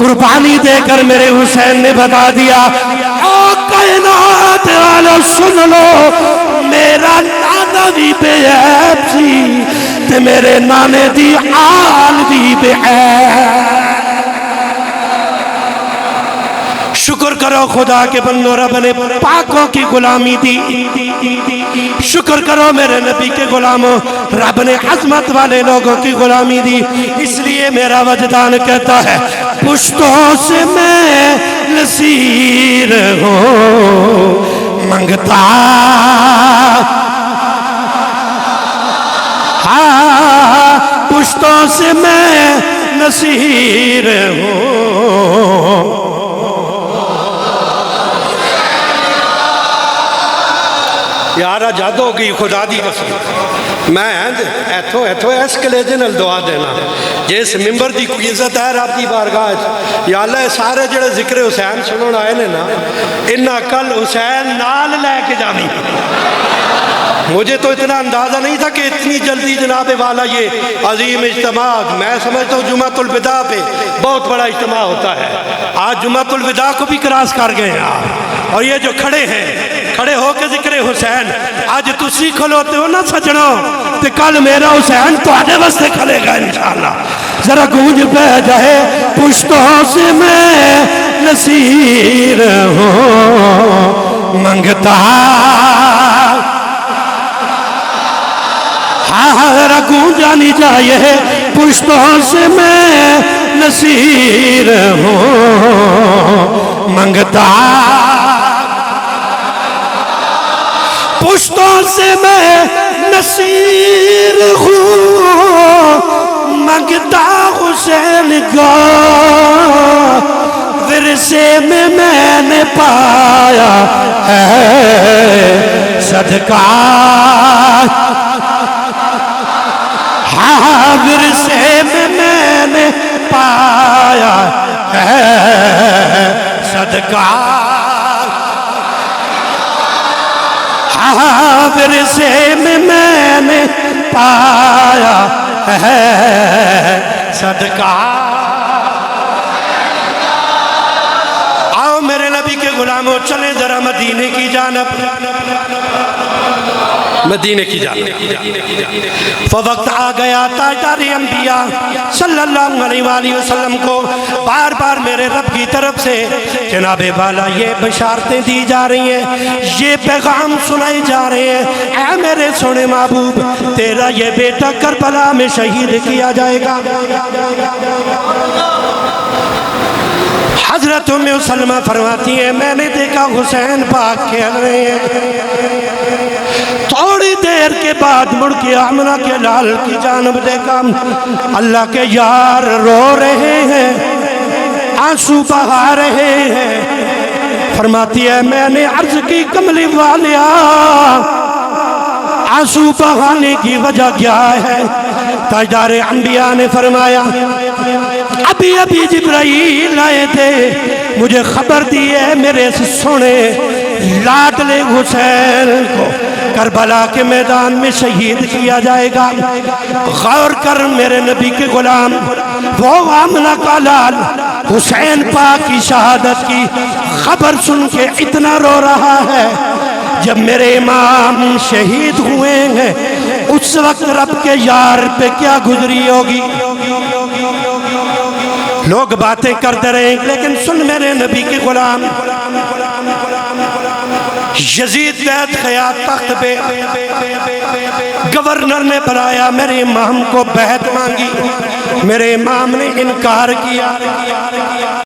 قربانی دے کر میرے حسین نے بتا دیا کائنات والا سن لو میرا نانا بھی بے عیب سی تے میرے نانے دی آل بھی بے عیب شکر کرو خدا کے بندو رب نے پاکوں کی غلامی دی شکر کرو میرے نبی کے غلاموں رب نے عظمت والے لوگوں کی غلامی دی اس لیے میرا وجدان کہتا ہے پشتوں سے میں نصیر ہوں منگتا پشتوں سے میں نصیر ہوں یارہ جد ہو گئی خدا دی قسم میں ایتھو ایس کلیجے نال دعا دینا جس ممبر دی کوئی عزت ہے رب دی بارگاہ یا اللہ سارے جڑے ذکر حسین سنن آئے نے نا انہاں کل حسین نال لے کے جانی مجھے تو اتنا اندازہ نہیں تھا کہ اتنی جلدی جناب والا یہ عظیم اجتماع میں سمجھتا ہوں جمعۃ الوداع پہ بہت بڑا اجتماع ہوتا ہے آج جمعۃ الوداع کو بھی کراس کر گئے ہیں اور یہ جو کھڑے ہیں کھڑے ہو کے ذکر حسین آج تسی کھلوتے ہو نا سجنوں تو کل میرا حسین تو آنے واسطے کھلے گا انشاءاللہ ذرا گونج پہ جائے پشتوں سے میں نصیر ہوں منگتا ذرا گونجانی چاہیے پشتوں سے میں نصیر ہوں منگتا پشتوں سے میں نصیر ہوں منگتا حسین کا ورثے میں نے پایا ہے صدقہ ورثے میں نے پایا ہے صدقہ ورثے میں نے پایا ہے صدقہ آؤ میرے نبی کے غلاموں چلیں ذرا مدینے کی جانب مدینے کی جانب فوقت آ گیا تاجدار انبیاء صلی اللہ علیہ وآلہ وسلم کو بار بار میرے رب کی طرف سے جناب والا یہ بشارتیں دی جا رہی ہیں یہ پیغام سنائی جا رہے ہیں اے میرے سونے محبوب تیرا یہ بیٹا کربلا میں شہید کیا جائے گا حضرت ام سلمہ فرماتی ہیں میں نے دیکھا حسین پاک کھیل رہے ہیں تھوڑی دیر کے بعد مڑ کے آمنہ کے لال کی جانب دیکھا اللہ کے یار رو رہے ہیں آنسو بہا رہے ہیں فرماتی ہے میں نے عرض کی کملی والیا آنسو بہانے کی وجہ کیا ہے تاجدار انبیاء نے فرمایا ابھی جبرائیل آئے تھے مجھے خبر دی ہے میرے سونے لاڈلے حسین کو کربلا کے میدان میں شہید کیا جائے گا غور کر میرے نبی کے غلام وہ آمنہ کا لال حسین پاک کی شہادت کی خبر سن کے اتنا رو رہا ہے جب میرے امام شہید ہوئے ہیں اس وقت رب کے یار پہ کیا گزری ہوگی لوگ باتیں کرتے رہے لیکن سن میرے نبی کے غلام یزید بیعت خیات تخت پہ گورنر نے بلایا میرے امام کو بیعت مانگی میرے امام نے انکار کیا